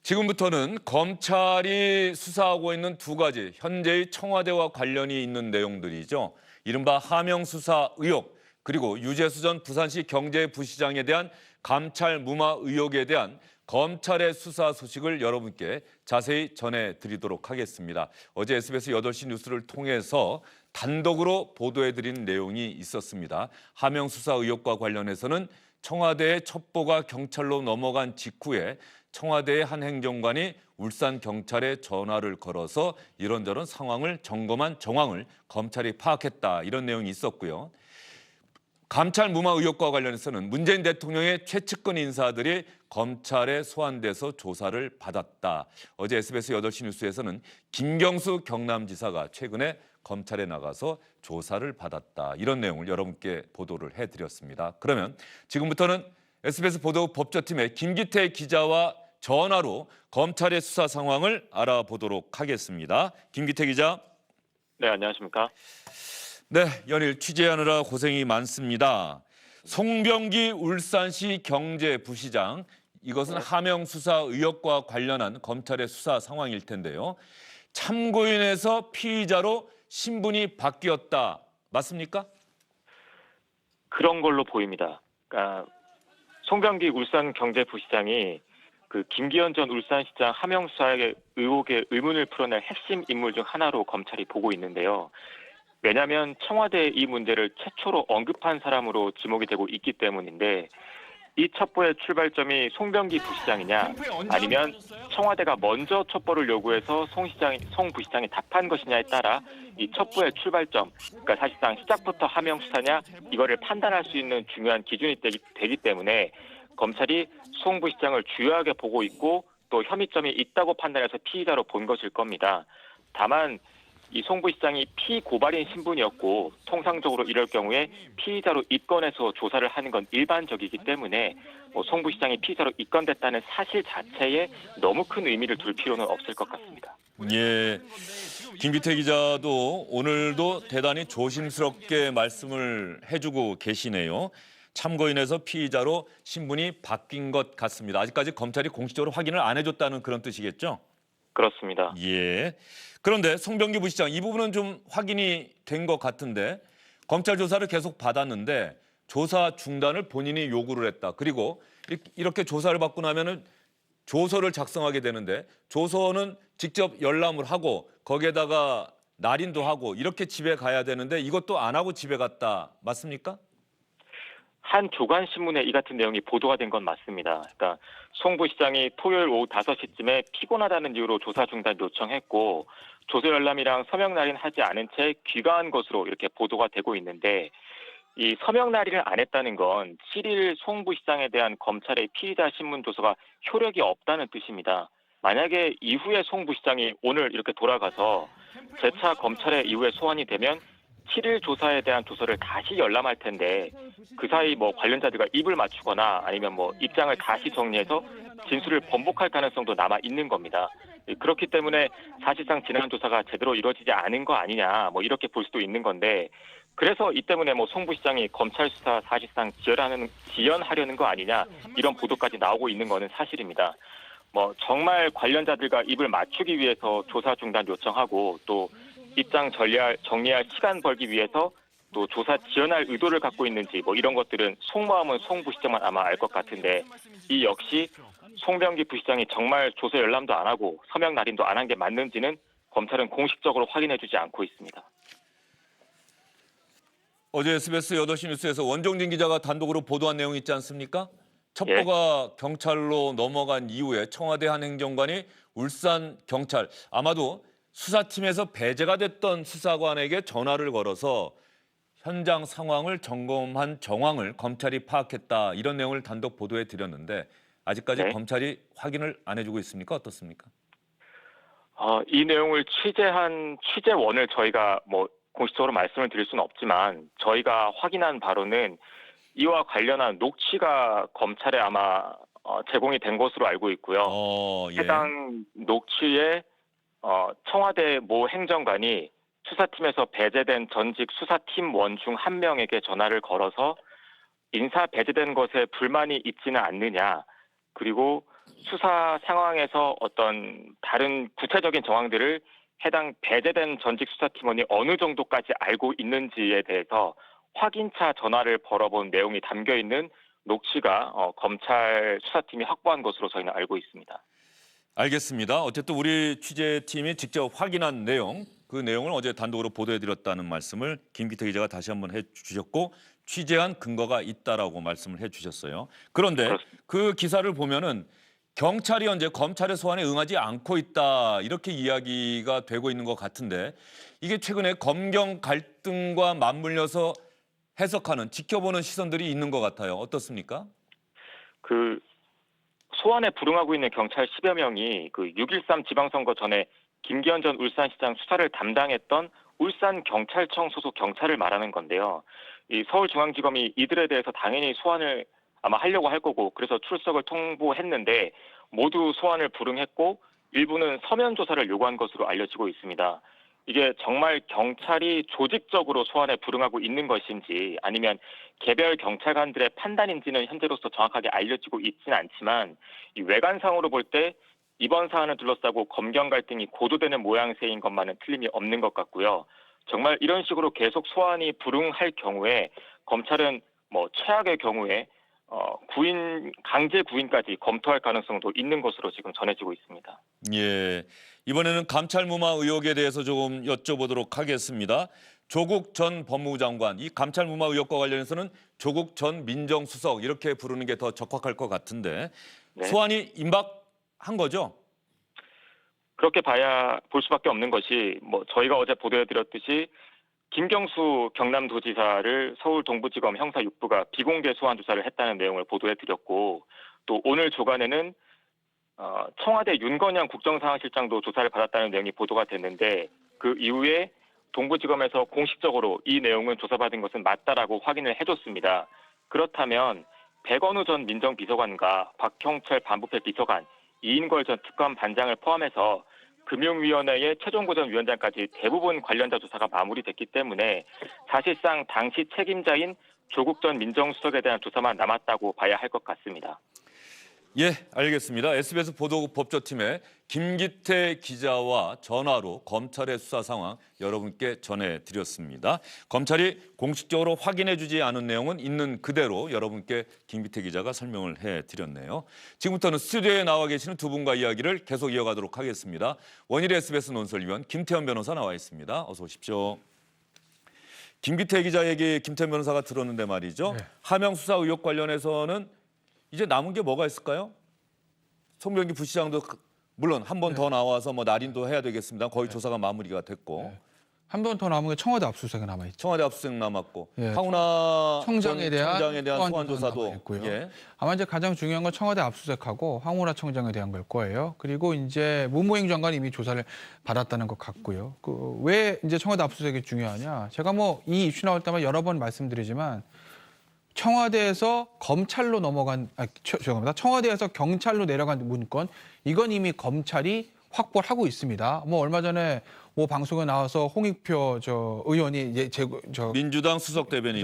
지금부터는 검찰이 수사하고 있는 두 가지 현재의 청와대와 관련이 있는 내용들이죠. 이른바 하명 수사 의혹 그리고 유재수 전 부산시 경제부시장에 대한 감찰 무마 의혹에 대한 검찰의 수사 소식을 여러분께 자세히 전해드리도록 하겠습니다. 어제 SBS 8시 뉴스를 통해서 단독으로 보도해드린 내용이 있었습니다. 하명 수사 의혹과 관련해서는 청와대의 첩보가 경찰로 넘어간 직후에 청와대의 한 행정관이 울산 경찰에 전화를 걸어서 이런저런 상황을 점검한 정황을 검찰이 파악했다, 이런 내용이 있었고요. 감찰 무마 의혹과 관련해서는 문재인 대통령의 최측근 인사들이 검찰에 소환돼서 조사를 받았다. 어제 SBS 8시 뉴스에서는 김경수 경남지사가 최근에 검찰에 나가서 조사를 받았다, 이런 내용을 여러분께 보도를 해드렸습니다. 그러면 지금부터는 SBS 보도 법조팀의 김기태 기자와 전화로 검찰의 수사 상황을 알아보도록 하겠습니다. 김기태 기자. 네, 안녕하십니까? 네, 연일 취재하느라 고생이 많습니다. 송병기 울산시 경제부시장, 이것은 하명 수사 의혹과 관련한 검찰의 수사 상황일 텐데요. 참고인에서 피의자로 신분이 바뀌었다, 맞습니까? 그런 걸로 보입니다. 그러니까 송병기 울산 경제부시장이 김기현 전 울산시장 하명 수사의 의혹의 의문을 풀어낼 핵심 인물 중 하나로 검찰이 보고 있는데요. 왜냐하면 청와대의 이 문제를 최초로 언급한 사람으로 지목이 되고 있기 때문인데, 이 첩보의 출발점이 송병기 부시장이냐, 아니면 청와대가 먼저 첩보를 요구해서 송 부시장이 답한 것이냐에 따라 이 첩보의 출발점, 그러니까 사실상 시작부터 하명 수사냐, 이거를 판단할 수 있는 중요한 기준이 되기 때문에 검찰이 송 부시장을 주요하게 보고 있고 또 혐의점이 있다고 판단해서 피의자로 본 것일 겁니다. 다만 이 송 부시장이 피고발인 신분이었고 통상적으로 이럴 경우에 피의자로 입건해서 조사를 하는 건 일반적이기 때문에 송 부시장이 피의자로 입건됐다는 사실 자체에 너무 큰 의미를 둘 필요는 없을 것 같습니다. 예, 김기태 기자도 오늘도 대단히 조심스럽게 말씀을 해주고 계시네요. 참고인에서 피의자로 신분이 바뀐 것 같습니다. 아직까지 검찰이 공식적으로 확인을 안 해줬다는 그런 뜻이겠죠? 그렇습니다. 예. 그런데 송병기 부시장, 이 부분은 좀 확인이 된 것 같은데, 검찰 조사를 계속 받았는데 조사 중단을 본인이 요구를 했다. 그리고 이렇게 조사를 받고 나면은 조서를 작성하게 되는데, 조서는 직접 열람을 하고 거기에다가 날인도 하고 이렇게 집에 가야 되는데 이것도 안 하고 집에 갔다, 맞습니까? 한 조간신문에 이 같은 내용이 보도가 된 건 맞습니다. 그러니까 송 부시장이 토요일 오후 5시쯤에 피곤하다는 이유로 조사 중단 요청했고, 조서 열람이랑 서명 날인 하지 않은 채 귀가한 것으로 이렇게 보도가 되고 있는데, 이 서명 날인을 안 했다는 건 7일 송 부시장에 대한 검찰의 피의자 신문 조서가 효력이 없다는 뜻입니다. 만약에 이후에 송 부시장이 오늘 이렇게 돌아가서 재차 검찰에 이후에 소환이 되면 7일 조사에 대한 조서를 다시 열람할 텐데, 그 사이 관련자들과 입을 맞추거나 아니면 입장을 다시 정리해서 진술을 번복할 가능성도 남아 있는 겁니다. 그렇기 때문에 사실상 지난 조사가 제대로 이루어지지 않은 거 아니냐, 이렇게 볼 수도 있는 건데, 그래서 이 때문에 송 부시장이 검찰 수사 사실상 지연하려는 거 아니냐, 이런 보도까지 나오고 있는 거는 사실입니다. 정말 관련자들과 입을 맞추기 위해서 조사 중단 요청하고 또 입장 정리할 시간 벌기 위해서 또 조사 지연할 의도를 갖고 있는지 이런 것들은 속마음은 송 부시장만 아마 알 것 같은데, 이 역시 송병기 부시장이 정말 조서 열람도 안 하고 서명 날인도 안 한 게 맞는지는 검찰은 공식적으로 확인해주지 않고 있습니다. 어제 SBS 8시 뉴스에서 원종진 기자가 단독으로 보도한 내용이 있지 않습니까? 첩보가 경찰로 넘어간 이후에 청와대 한 행정관이 울산 경찰, 아마도 수사팀에서 배제가 됐던 수사관에게 전화를 걸어서 현장 상황을 점검한 정황을 검찰이 파악했다, 이런 내용을 단독 보도해 드렸는데 아직까지 검찰이 확인을 안 해주고 있습니까? 어떻습니까? 이 내용을 취재한 취재원을 저희가 공식적으로 말씀을 드릴 수는 없지만, 저희가 확인한 바로는 이와 관련한 녹취가 검찰에 아마 제공이 된 것으로 알고 있고요. 예. 해당 녹취에 청와대 모 행정관이 수사팀에서 배제된 전직 수사팀원 중 한 명에게 전화를 걸어서 인사 배제된 것에 불만이 있지는 않느냐, 그리고 수사 상황에서 어떤 다른 구체적인 정황들을 해당 배제된 전직 수사팀원이 어느 정도까지 알고 있는지에 대해서 확인차 전화를 벌어본 내용이 담겨 있는 녹취가 검찰 수사팀이 확보한 것으로 저희는 알고 있습니다. 알겠습니다. 어쨌든 우리 취재팀이 직접 확인한 내용, 그 내용을 어제 단독으로 보도해드렸다는 말씀을 김기태 기자가 다시 한번 해주셨고 취재한 근거가 있다라고 말씀을 해주셨어요. 그런데 그렇습니다. 그 기사를 보면은 경찰이 현재 검찰의 소환에 응하지 않고 있다 이렇게 이야기가 되고 있는 것 같은데 이게 최근에 검경 갈등과 맞물려서 해석하는 지켜보는 시선들이 있는 것 같아요. 어떻습니까? 그 소환에 불응하고 있는 경찰 10여 명이 그 6.13 지방선거 전에 김기현 전 울산시장 수사를 담당했던 울산경찰청 소속 경찰을 말하는 건데요. 이 서울중앙지검이 이들에 대해서 당연히 소환을 아마 하려고 할 거고 그래서 출석을 통보했는데 모두 소환을 불응했고 일부는 서면 조사를 요구한 것으로 알려지고 있습니다. 이게 정말 경찰이 조직적으로 소환에 불응하고 있는 것인지 아니면 개별 경찰관들의 판단인지는 현재로서 정확하게 알려지고 있지는 않지만 이 외관상으로 볼 때 이번 사안을 둘러싸고 검경 갈등이 고조되는 모양새인 것만은 틀림이 없는 것 같고요. 정말 이런 식으로 계속 소환이 불응할 경우에 검찰은 뭐 최악의 경우에 강제 구인까지 검토할 가능성도 있는 것으로 지금 전해지고 있습니다. 예. 이번에는 감찰 무마 의혹에 대해서 조금 여쭤보도록 하겠습니다. 조국 전 법무부 장관, 이 감찰 무마 의혹과 관련해서는 조국 전 민정수석 이렇게 부르는 게 더 적합할 것 같은데 네. 소환이 임박한 거죠? 그렇게 볼 수밖에 없는 것이 뭐 저희가 어제 보도해드렸듯이 김경수 경남도지사를 서울 동부지검 형사 6부가 비공개 소환 조사를 했다는 내용을 보도해드렸고 또 오늘 조간에는 청와대 윤건영 국정상황실장도 조사를 받았다는 내용이 보도가 됐는데 그 이후에 동부지검에서 공식적으로 이 내용은 조사받은 것은 맞다라고 확인을 해줬습니다. 그렇다면 백원우 전 민정비서관과 박형철 반부패 비서관, 이인걸 전 특검 반장을 포함해서 금융위원회의 최종고정위원장까지 대부분 관련자 조사가 마무리됐기 때문에 사실상 당시 책임자인 조국 전 민정수석에 대한 조사만 남았다고 봐야 할 것 같습니다. 예, 알겠습니다. SBS 보도법조팀의 김기태 기자와 전화로 검찰의 수사 상황 여러분께 전해드렸습니다. 검찰이 공식적으로 확인해주지 않은 내용은 있는 그대로 여러분께 김기태 기자가 설명을 해드렸네요. 지금부터는 스튜디오에 나와 계시는 두 분과 이야기를 계속 이어가도록 하겠습니다. 원일의 SBS 논설위원 김태현 변호사 나와 있습니다. 어서 오십시오. 김기태 기자 얘기 김태현 변호사가 들었는데 말이죠. 네. 하명 수사 의혹 관련해서는 이제 남은 게 뭐가 있을까요? 송병기 부시장도 물론 한 번 더 나와서 뭐 날인도 해야 되겠습니다. 거의 조사가 마무리가 됐고 한 번 더 남은 게 청와대 압수수색이 남아있죠. 청와대 압수수색 남았고 예. 황운하 청장에 대한 소환 조사도 남아있고요. 예. 아마 이제 가장 중요한 건 청와대 압수수색하고 황운하 청장에 대한 걸 거예요. 그리고 이제 문무행 장관이 이미 조사를 받았다는 것 같고요. 왜 이제 청와대 압수수색이 중요하냐? 제가 뭐 이 이슈 나올 때마다 여러 번 말씀드리지만 청와대에서 검찰로 죄송합니다. 청와대에서 경찰로 내려간 문건 이건 이미 검찰이 확보를 하고 있습니다. 뭐 얼마 전에 뭐 방송에 나와서 홍익표 의원이 민주당 수석 대변인이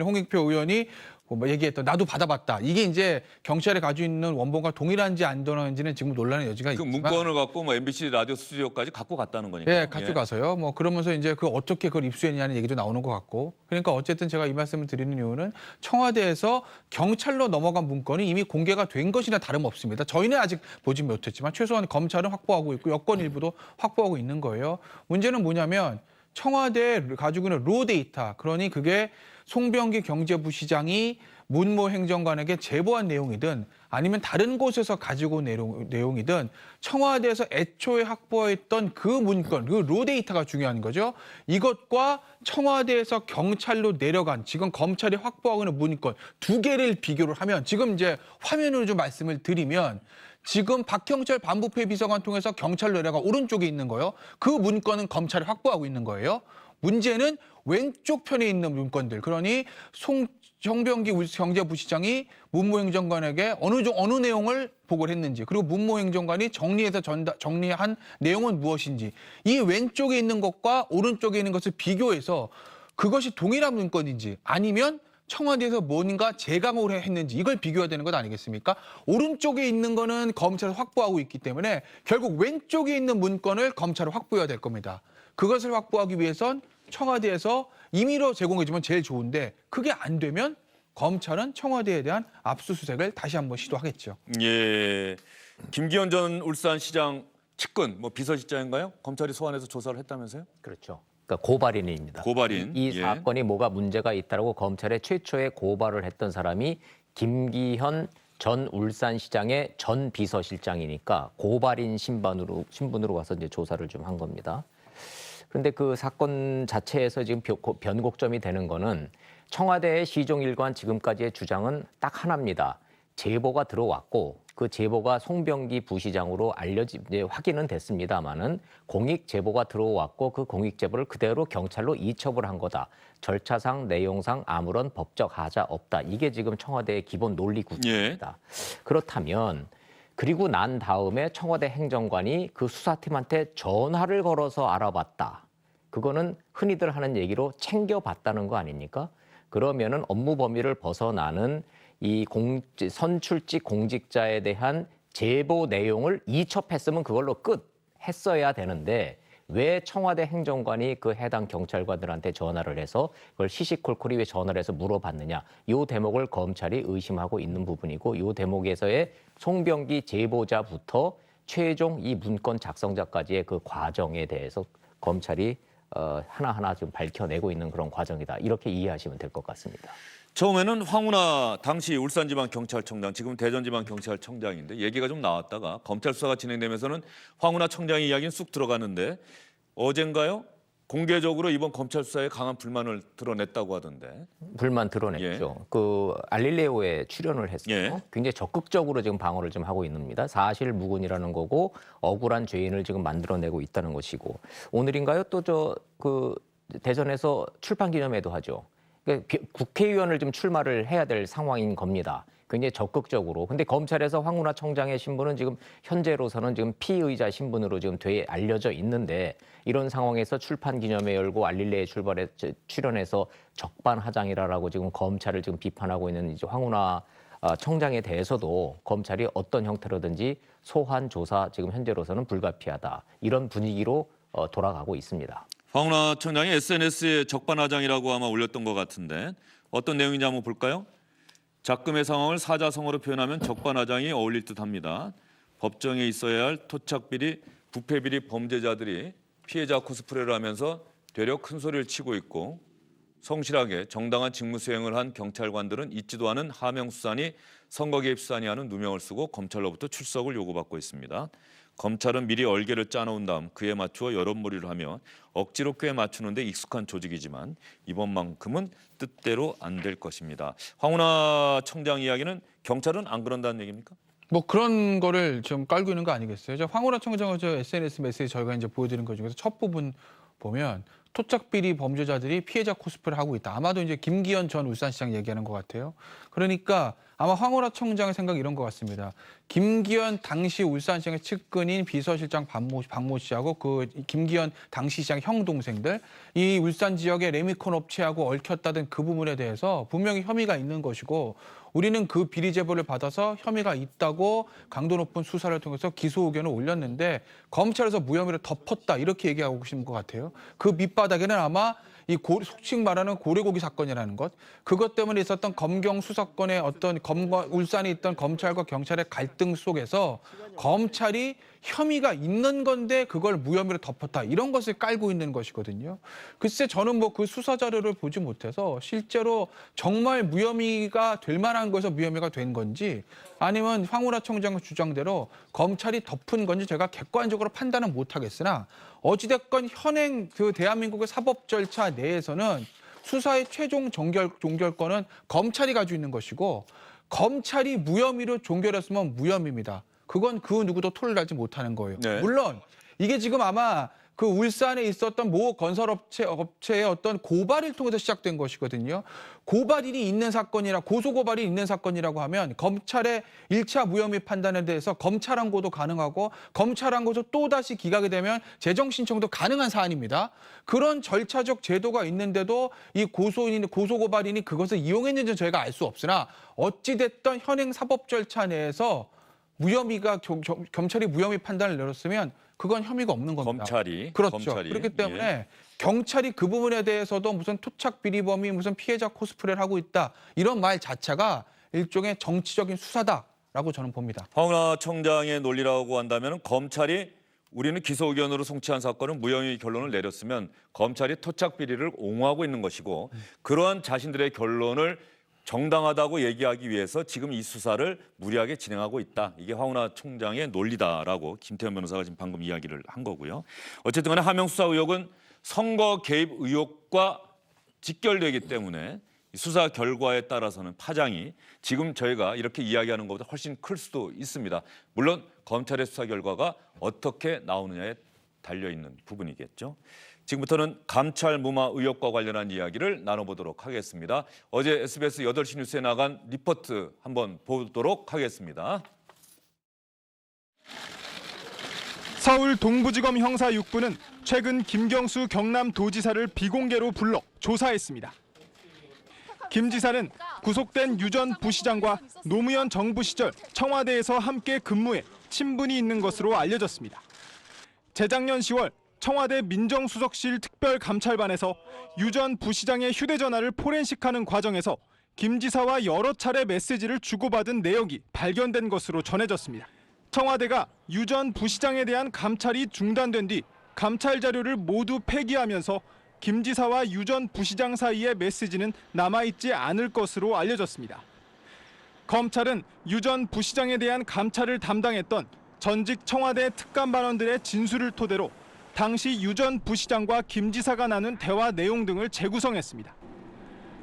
홍익표 의원이 뭐 얘기했던 나도 받아봤다. 이게 이제 경찰이 가지고 있는 원본과 동일한지 안 동일한지는 지금 논란의 여지가 그 있지만 문건을 갖고 뭐 MBC 라디오 스튜디오까지 갖고 갔다는 거니까. 예, 가져가서요. 뭐 그러면서 이제 어떻게 그걸 입수했냐는 얘기도 나오는 것 같고. 그러니까 어쨌든 제가 이 말씀을 드리는 이유는 청와대에서 경찰로 넘어간 문건이 이미 공개가 된 것이나 다름없습니다. 저희는 아직 보지 못했지만 최소한 검찰은 확보하고 있고 여권 일부도 확보하고 있는 거예요. 문제는 뭐냐면 청와대에 가지고 있는 로 데이터, 그러니 그게 송병기 경제부시장이 문무 행정관에게 제보한 내용이든 아니면 다른 곳에서 가지고 온 내용이든 청와대에서 애초에 확보했던 그 문건, 그 로 데이터가 중요한 거죠. 이것과 청와대에서 경찰로 내려간 지금 검찰이 확보하고 있는 문건 두 개를 비교를 하면 지금 이제 화면으로 좀 말씀을 드리면 지금 박형철 반부패 비서관 통해서 경찰로 내려가 오른쪽에 있는 거예요. 그 문건은 검찰이 확보하고 있는 거예요. 문제는 왼쪽 편에 있는 문건들. 그러니 송병기 경제부시장이 문무행정관에게 어느 내용을 보고를 했는지, 그리고 문무행정관이 정리한 내용은 무엇인지, 이 왼쪽에 있는 것과 오른쪽에 있는 것을 비교해서 그것이 동일한 문건인지 아니면 청와대에서 뭔가 재강을 했는지 이걸 비교해야 되는 것 아니겠습니까? 오른쪽에 있는 거는 검찰이 확보하고 있기 때문에 결국 왼쪽에 있는 문건을 검찰이 확보해야 될 겁니다. 그것을 확보하기 위해선 청와대에서 임의로 제공해주면 제일 좋은데 그게 안 되면 검찰은 청와대에 대한 압수수색을 다시 한번 시도하겠죠. 예, 김기현 전 울산시장 측근 뭐 비서실장인가요? 검찰이 소환해서 조사를 했다면서요? 그렇죠. 그러니까 고발인입니다. 고발인. 이 예. 사건이 뭐가 문제가 있다라고 검찰에 최초에 고발을 했던 사람이 김기현 전 울산시장의 전 비서실장이니까 고발인 신분으로 가서 이제 조사를 좀 한 겁니다. 그런데 그 사건 자체에서 지금 변곡점이 되는 거는 청와대의 시종일관 지금까지의 주장은 딱 하나입니다. 제보가 들어왔고 그 제보가 송병기 부시장으로 이제 확인은 됐습니다만은 공익 제보가 들어왔고 그 공익 제보를 그대로 경찰로 이첩을 한 거다. 절차상 내용상 아무런 법적 하자 없다. 이게 지금 청와대의 기본 논리 구조입니다. 그렇다면 그리고 난 다음에 청와대 행정관이 그 수사팀한테 전화를 걸어서 알아봤다. 그거는 흔히들 하는 얘기로 챙겨봤다는 거 아닙니까? 그러면은 업무 범위를 벗어나는 이 선출직 공직자에 대한 제보 내용을 이첩했으면 그걸로 끝 했어야 되는데 왜 청와대 행정관이 그 해당 경찰관들한테 전화를 해서 그걸 시시콜콜이 왜 전화를 해서 물어봤느냐. 이 대목을 검찰이 의심하고 있는 부분이고 이 대목에서의 송병기 제보자부터 최종 이 문건 작성자까지의 그 과정에 대해서 검찰이 하나하나 좀 밝혀내고 있는 그런 과정이다. 이렇게 이해하시면 될 것 같습니다. 처음에는 황운하 당시 울산지방경찰청장, 지금 대전지방경찰청장인데 얘기가 좀 나왔다가 검찰 수사가 진행되면서는 황운하 청장의 이야기는 쑥 들어가는데 어젠가요? 공개적으로 이번 검찰 수사에 강한 불만을 드러냈다고 하던데. 불만 드러냈죠. 그 알릴레오에 출연을 했어요. 예. 굉장히 적극적으로 지금 방어를 좀 하고 있습니다. 사실 무근이라는 거고 억울한 죄인을 지금 만들어내고 있다는 것이고 오늘인가요? 또 그 대전에서 출판 기념회도 하죠. 그러니까 국회의원을 좀 출마를 해야 될 상황인 겁니다. 굉장히 적극적으로. 근데 검찰에서 황운하 청장의 신분은 지금 현재로서는 지금 피의자 신분으로 지금 알려져 있는데 이런 상황에서 출판 기념회 열고 알릴레에 출연해서 적반하장이라고 지금 검찰을 지금 비판하고 있는 이제 황운하 청장에 대해서도 검찰이 어떤 형태로든지 소환 조사 지금 현재로서는 불가피하다. 이런 분위기로 돌아가고 있습니다. 황운하 청장이 SNS에 적반하장이라고 아마 올렸던 것 같은데 어떤 내용인지 한번 볼까요? 작금의 상황을 사자성어로 표현하면 적반하장이 어울릴 듯합니다. 법정에 있어야 할 토착비리, 부패비리 범죄자들이 피해자 코스프레를 하면서 되려 큰 소리를 치고 있고 성실하게 정당한 직무 수행을 한 경찰관들은 잊지도 않은 하명수사니 선거 개입 수사니 하는 누명을 쓰고 검찰로부터 출석을 요구받고 있습니다. 검찰은 미리 얼개를 짜놓은 다음 그에 맞추어 여론몰이를 하며 억지로 꽤 맞추는데 익숙한 조직이지만 이번만큼은 뜻대로 안 될 것입니다. 황운하 청장 이야기는 경찰은 안 그런다는 얘기입니까? 뭐 그런 거를 좀 깔고 있는 거 아니겠어요? 황운하 청장의 SNS 메시지 저희가 이제 보여드린 것 중에서 첫 부분 보면 토착비리 범죄자들이 피해자 코스프레를 하고 있다. 아마도 이제 김기현 전 울산시장 얘기하는 것 같아요. 그러니까 아마 황운하 청장의 생각이 이런 것 같습니다. 김기현 당시 울산시장의 측근인 비서실장 박모 씨하고 그 김기현 당시 시장 형 동생들 이 울산 지역의 레미콘 업체하고 얽혔다던 그 부분에 대해서 분명히 혐의가 있는 것이고 우리는 그 비리 제보를 받아서 혐의가 있다고 강도 높은 수사를 통해서 기소 의견을 올렸는데 검찰에서 무혐의를 덮었다 이렇게 얘기하고 계신 것 같아요. 그 밑바닥에는 아마 이 속칭 말하는 고래고기 사건이라는 것, 그것 때문에 있었던 검경 수사권의 어떤 울산에 있던 검찰과 경찰의 갈등 속에서 검찰이 혐의가 있는 건데 그걸 무혐의로 덮었다 이런 것을 깔고 있는 것이거든요. 글쎄 저는 뭐 그 수사 자료를 보지 못해서 실제로 정말 무혐의가 될 만한 거에서 무혐의가 된 건지 아니면 황운하 청장의 주장대로 검찰이 덮은 건지 제가 객관적으로 판단은 못하겠으나 어찌됐건 현행 그 대한민국의 사법 절차 내에서는 수사의 최종 종결권은 검찰이 가지고 있는 것이고 검찰이 무혐의로 종결했으면 무혐의입니다. 그건 그 누구도 토론하지 못하는 거예요. 네. 물론 이게 지금 아마 그 울산에 있었던 모 건설업체의 어떤 고발을 통해서 시작된 것이거든요. 고발인이 있는 사건이라 고소고발이 있는 사건이라고 하면 검찰의 1차 무혐의 판단에 대해서 검찰 항고도 가능하고 검찰 항고서 또다시 기각이 되면 재정 신청도 가능한 사안입니다. 그런 절차적 제도가 있는데도 이 고소고발인이 그것을 이용했는지는 저희가 알 수 없으나 어찌됐든 현행 사법 절차 내에서 검찰이 무혐의 판단을 내렸으면 그건 혐의가 없는 겁니다. 그렇죠. 검찰이. 그렇기 때문에 예. 경찰이 그 부분에 대해서도 무슨 토착 비리범이 무슨 피해자 코스프레를 하고 있다. 이런 말 자체가 일종의 정치적인 수사다라고 저는 봅니다. 황운하 청장의 논리라고 한다면 검찰이 우리는 기소 의견으로 송치한 사건은 무혐의 결론을 내렸으면 검찰이 토착 비리를 옹호하고 있는 것이고 그러한 자신들의 결론을 정당하다고 얘기하기 위해서 지금 이 수사를 무리하게 진행하고 있다. 이게 황운하 총장의 논리다라고 김태현 변호사가 지금 방금 이야기를 한 거고요. 어쨌든 간에 하명 수사 의혹은 선거 개입 의혹과 직결되기 때문에 수사 결과에 따라서는 파장이 지금 저희가 이렇게 이야기하는 것보다 훨씬 클 수도 있습니다. 물론 검찰의 수사 결과가 어떻게 나오느냐에 달려있는 부분이겠죠. 지금부터는 감찰 무마 의혹과 관련한 이야기를 나눠보도록 하겠습니다. 어제 SBS 8시 뉴스에 나간 리포트 한번 보도록 하겠습니다. 서울 동부지검 형사 6부는 최근 김경수 경남도지사를 비공개로 불러 조사했습니다. 김 지사는 구속된 유 전 부시장과 노무현 정부 시절 청와대에서 함께 근무해 친분이 있는 것으로 알려졌습니다. 재작년 10월 청와대 민정수석실 특별감찰반에서 유 전 부시장의 휴대전화를 포렌식하는 과정에서 김 지사와 여러 차례 메시지를 주고받은 내역이 발견된 것으로 전해졌습니다. 청와대가 유 전 부시장에 대한 감찰이 중단된 뒤 감찰 자료를 모두 폐기하면서 김 지사와 유 전 부시장 사이의 메시지는 남아있지 않을 것으로 알려졌습니다. 검찰은 유 전 부시장에 대한 감찰을 담당했던 전직 청와대 특감반원들의 진술을 토대로 당시 유 전 부시장과 김 지사가 나눈 대화 내용 등을 재구성했습니다.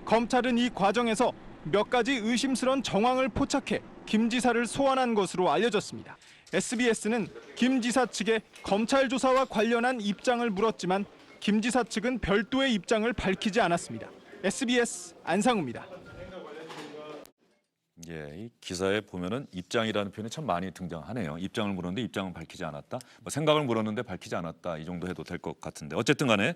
검찰은 이 과정에서 몇 가지 의심스러운 정황을 포착해 김 지사를 소환한 것으로 알려졌습니다. SBS는 김 지사 측에 검찰 조사와 관련한 입장을 물었지만 김 지사 측은 별도의 입장을 밝히지 않았습니다. SBS 안상우입니다. 예, 이 기사에 보면은 입장이라는 표현이 참 많이 등장하네요. 입장을 물었는데 입장은 밝히지 않았다. 뭐 생각을 물었는데 밝히지 않았다. 이 정도 해도 될 것 같은데. 어쨌든 간에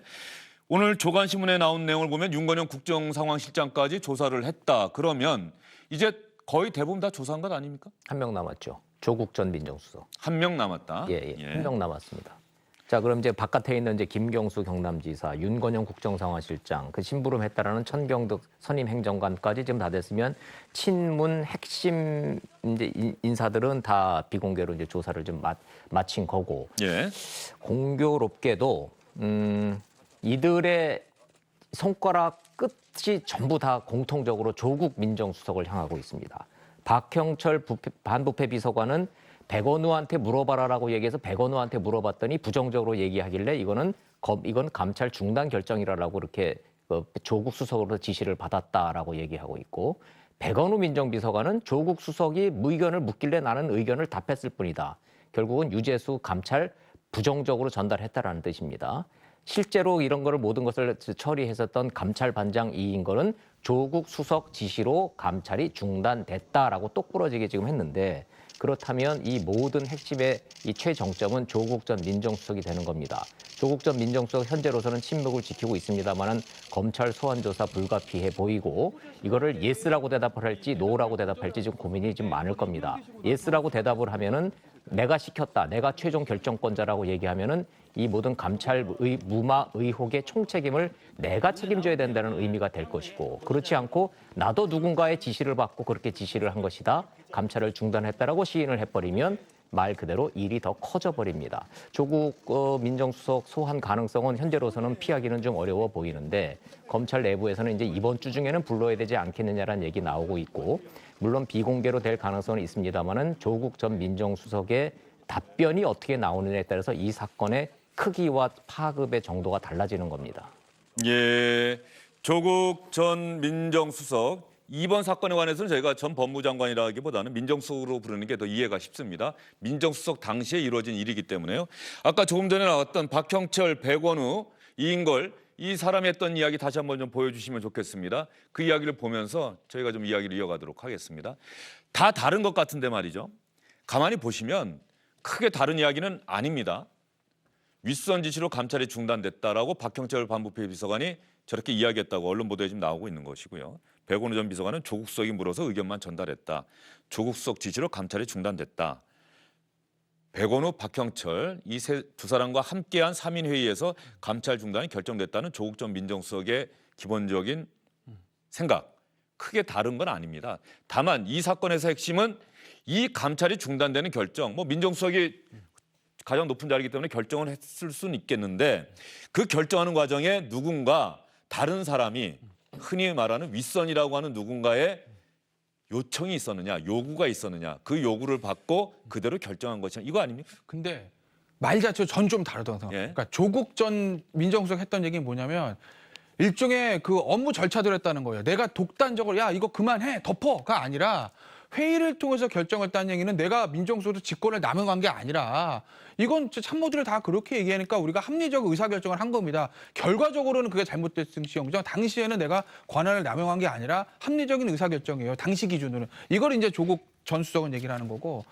오늘 조간신문에 나온 내용을 보면 윤건영 국정상황실장까지 조사를 했다. 그러면 이제 거의 대부분 다 조사한 것 아닙니까? 한 명 남았죠. 조국 전 민정수석. 한 명 남았다. 예. 한 명 남았습니다. 자, 그럼 이제 바깥에 있는 이제 김경수 경남지사, 윤건영 국정상황실장, 그 심부름했다라는 천경득 선임 행정관까지 지금 다 됐으면 친문 핵심 이제 인사들은 다 비공개로 이제 조사를 좀 마친 거고. 예. 공교롭게도 이들의 손가락 끝이 전부 다 공통적으로 조국 민정수석을 향하고 있습니다. 박형철 반부패 비서관은 백원우한테 물어봐라라고 얘기해서 백원우한테 물어봤더니 부정적으로 얘기하길래 이건 감찰 중단 결정이라고 이렇게 조국 수석으로 지시를 받았다라고 얘기하고 있고 백원우 민정비서관은 조국 수석이 의견을 묻길래 나는 의견을 답했을 뿐이다. 결국은 유재수 감찰 부정적으로 전달했다라는 뜻입니다. 실제로 이런 거를 모든 것을 처리했었던 감찰반장 이인걸은 조국 수석 지시로 감찰이 중단됐다라고 똑부러지게 지금 했는데 그렇다면 이 모든 핵심의 이 최정점은 조국 전 민정수석이 되는 겁니다. 조국 전 민정수석 현재로서는 침묵을 지키고 있습니다만은 검찰 소환 조사 불가피해 보이고 이거를 예스라고 대답을 할지 노라고 대답할지 좀 고민이 좀 많을 겁니다. 예스라고 대답을 하면은 내가 시켰다, 내가 최종 결정권자라고 얘기하면은 이 모든 감찰의 무마 의혹의 총책임을 내가 책임져야 된다는 의미가 될 것이고 그렇지 않고 나도 누군가의 지시를 받고 그렇게 지시를 한 것이다. 감찰을 중단했다라고 시인을 해버리면 말 그대로 일이 더 커져버립니다. 조국 민정수석 소환 가능성은 현재로서는 피하기는 좀 어려워 보이는데 검찰 내부에서는 이제 이번 주 중에는 불러야 되지 않겠느냐라는 얘기 나오고 있고 물론 비공개로 될 가능성은 있습니다만은 조국 전 민정수석의 답변이 어떻게 나오느냐에 따라서 이 사건의 크기와 파급의 정도가 달라지는 겁니다. 예, 조국 전 민정수석 이번 사건에 관해서는 저희가 전 법무장관이라기보다는 민정수석으로 부르는 게 더 이해가 쉽습니다. 민정수석 당시에 이루어진 일이기 때문에요. 아까 조금 전에 나왔던 박형철, 백원우, 이인걸 이 사람이 했던 이야기 다시 한번 좀 보여주시면 좋겠습니다. 그 이야기를 보면서 저희가 좀 이야기를 이어가도록 하겠습니다. 다 다른 것 같은데 말이죠. 가만히 보시면 크게 다른 이야기는 아닙니다. 윗선 지시로 감찰이 중단됐다라고 박형철 반부패 비서관이 저렇게 이야기했다고 언론 보도에 지금 나오고 있는 것이고요. 백원우 전 비서관은 조국 수석이 물어서 의견만 전달했다. 조국 수석 지시로 감찰이 중단됐다. 백원우, 박형철 이 두 사람과 함께한 3인 회의에서 감찰 중단이 결정됐다는 조국 전 민정수석의 기본적인 생각. 크게 다른 건 아닙니다. 다만 이 사건에서 핵심은 이 감찰이 중단되는 결정. 뭐 민정수석이 가장 높은 자리이기 때문에 결정을 했을 수는 있겠는데 그 결정하는 과정에 누군가 다른 사람이 흔히 말하는 윗선이라고 하는 누군가의 요청이 있었느냐, 요구가 있었느냐, 그 요구를 받고 그대로 결정한 것이냐 이거 아닙니까? 근데 말 자체가 전 좀 다르다고 생각해요. 예. 그러니까 조국 전 민정수석 했던 얘기는 뭐냐면 일종의 그 업무 절차대로 했다는 거예요. 내가 독단적으로 야 이거 그만해 덮어가 아니라 회의를 통해서 결정했다는 얘기는 내가 민정수석으로 직권을 남용한 게 아니라 이건 참모들이 다 그렇게 얘기하니까 우리가 합리적 의사결정을 한 겁니다. 결과적으로는 그게 잘못됐을 시정정 당시에는 내가 권한을 남용한 게 아니라 합리적인 의사결정이에요. 당시 기준으로는. 이걸 이제 조국 전 수석은 얘기를 하는 거고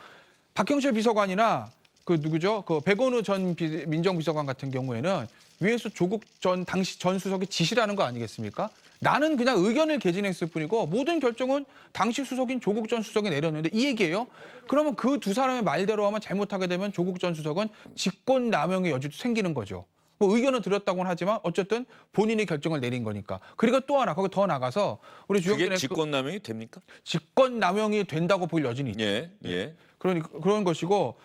박형철 비서관이나 그 누구죠? 그 백원우 전 민정비서관 같은 경우에는 위에서 조국 당시 전 수석이 지시라는 거 아니겠습니까? 나는 그냥 의견을 개진했을 뿐이고 모든 결정은 당시 수석인 조국 전 수석이 내렸는데 이 얘기예요. 그러면 그 두 사람의 말대로 하면 잘못하게 되면 조국 전 수석은 직권 남용의 여지도 생기는 거죠. 뭐 의견을 드렸다고는 하지만 어쨌든 본인이 결정을 내린 거니까. 그리고 또 하나 거기 더 나가서 우리 그게 주영진의 직권 남용이 됩니까? 직권 남용이 된다고 볼 여지는 있죠. 예, 예. 그런 것이고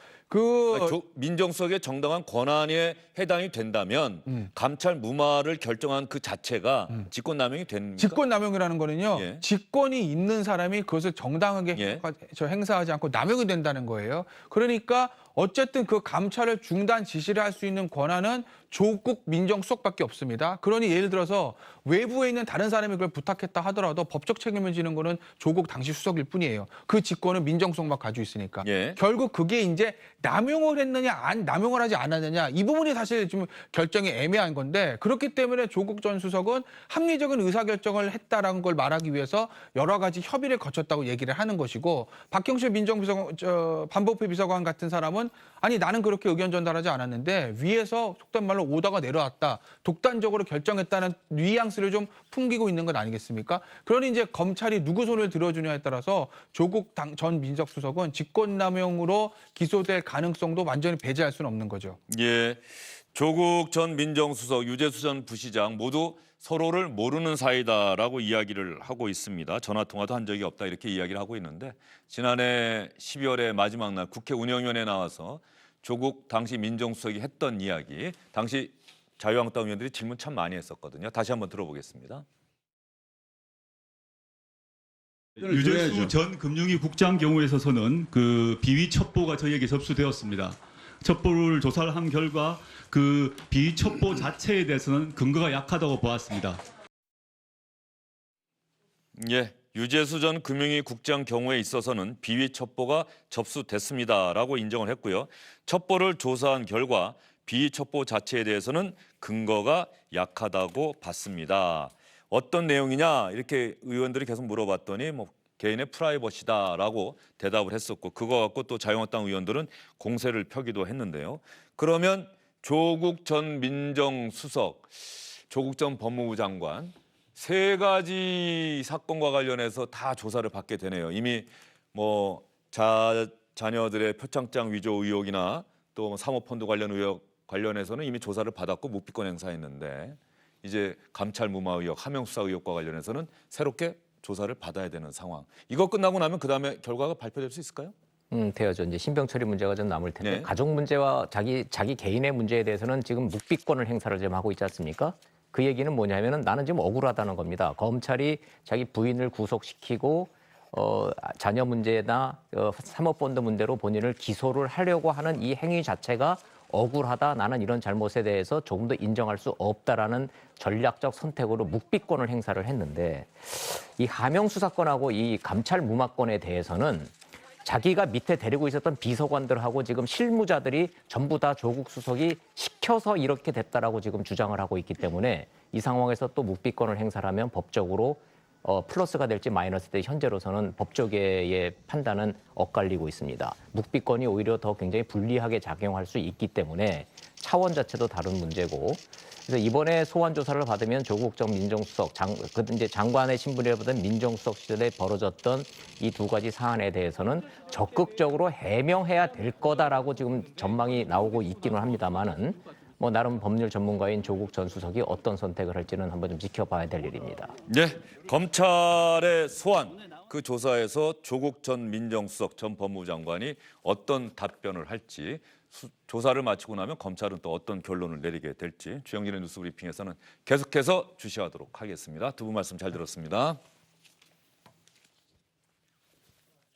민정수석의 정당한 권한에 해당이 된다면 감찰 무마를 결정한 그 자체가 직권 남용이 됩니까? 직권 남용이라는 거는요. 예. 직권이 있는 사람이 그것을 정당하게 예. 행사하지 않고 남용이 된다는 거예요. 그러니까 어쨌든 그 감찰을 중단 지시를 할 수 있는 권한은 조국 민정수석밖에 없습니다. 그러니 예를 들어서 외부에 있는 다른 사람이 그걸 부탁했다 하더라도 법적 책임을 지는 거는 조국 당시 수석일 뿐이에요. 그 직권은 민정수석만 가지고 있으니까. 예. 결국 그게 이제 남용을 했느냐, 남용을 하지 않았느냐 이 부분이 사실 좀 결정이 애매한 건데 그렇기 때문에 조국 전 수석은 합리적인 의사결정을 했다라는 걸 말하기 위해서 여러 가지 협의를 거쳤다고 얘기를 하는 것이고 박형철 민정비서관, 반부패 비서관 같은 사람은 아니 나는 그렇게 의견 전달하지 않았는데 위에서 속된 말로 오더가 내려왔다. 독단적으로 결정했다는 뉘앙스를 좀 풍기고 있는 것 아니겠습니까? 그러니 이제 검찰이 누구 손을 들어주냐에 따라서 조국 전 민정수석은 직권남용으로 기소될 가능성도 완전히 배제할 수는 없는 거죠. 예. 조국 전 민정수석, 유재수 전 부시장 모두 서로를 모르는 사이다라고 이야기를 하고 있습니다. 전화통화도 한 적이 없다 이렇게 이야기를 하고 있는데 지난해 12월의 마지막 날 국회 운영위원회에 나와서 조국 당시 민정수석이 했던 이야기, 당시 자유한국당 의원들이 질문 참 많이 했었거든요. 다시 한번 들어보겠습니다. 유재수 전 금융위 국장 경우에 있어서는 그 비위 첩보가 저희에게 접수되었습니다. 첩보를 조사를 한 결과 그 비위 첩보 자체에 대해서는 근거가 약하다고 보았습니다. 예. 유재수 전 금융위 국장 경우에 있어서는 비위 첩보가 접수됐습니다라고 인정을 했고요. 첩보를 조사한 결과 비위 첩보 자체에 대해서는 근거가 약하다고 봤습니다. 어떤 내용이냐 이렇게 의원들이 계속 물어봤더니 뭐 개인의 프라이버시다라고 대답을 했었고 그거 갖고 또 자유한국당 의원들은 공세를 펴기도 했는데요. 그러면 조국 전 민정수석, 조국 전 법무부 장관 세 가지 사건과 관련해서 다 조사를 받게 되네요. 이미 뭐 자녀들의 표창장 위조 의혹이나 또 사모펀드 관련 의혹 관련해서는 이미 조사를 받았고 묵비권 행사했는데 이제 감찰 무마 의혹, 하명 수사 의혹과 관련해서는 새롭게 조사를 받아야 되는 상황. 이거 끝나고 나면 그다음에 결과가 발표될 수 있을까요? 돼야죠. 이제 신병 처리 문제가 좀 남을 텐데 네. 가족 문제와 자기 개인의 문제에 대해서는 지금 묵비권을 행사를 지금 하고 있지 않습니까? 그 얘기는 뭐냐면은 나는 지금 억울하다는 겁니다. 검찰이 자기 부인을 구속시키고 자녀 문제나 사모펀드 문제로 본인을 기소를 하려고 하는 이 행위 자체가 억울하다, 나는 이런 잘못에 대해서 조금 더 인정할 수 없다라는 전략적 선택으로 묵비권을 행사를 했는데 이 하명 수사권하고 이 감찰 무마권에 대해서는 자기가 밑에 데리고 있었던 비서관들하고 지금 실무자들이 전부 다 조국 수석이 시켜서 이렇게 됐다라고 지금 주장을 하고 있기 때문에 이 상황에서 또 묵비권을 행사를 하면 법적으로 플러스가 될지 마이너스 될지 현재로서는 법조계의 판단은 엇갈리고 있습니다. 묵비권이 오히려 더 굉장히 불리하게 작용할 수 있기 때문에 차원 자체도 다른 문제고 그래서 이번에 소환 조사를 받으면 조국 전 민정수석, 이제 장관의 신분을 받은 민정수석 시절에 벌어졌던 이 두 가지 사안에 대해서는 적극적으로 해명해야 될 거다라고 지금 전망이 나오고 있기는 합니다만은 뭐 나름 법률 전문가인 조국 전 수석이 어떤 선택을 할지는 한번 좀 지켜봐야 될 일입니다. 네, 검찰의 소환 그 조사에서 조국 전 민정수석 전 법무부 장관이 어떤 답변을 할지 조사를 마치고 나면 검찰은 또 어떤 결론을 내리게 될지 주영진의 뉴스브리핑에서는 계속해서 주시하도록 하겠습니다. 두 분 말씀 잘 들었습니다.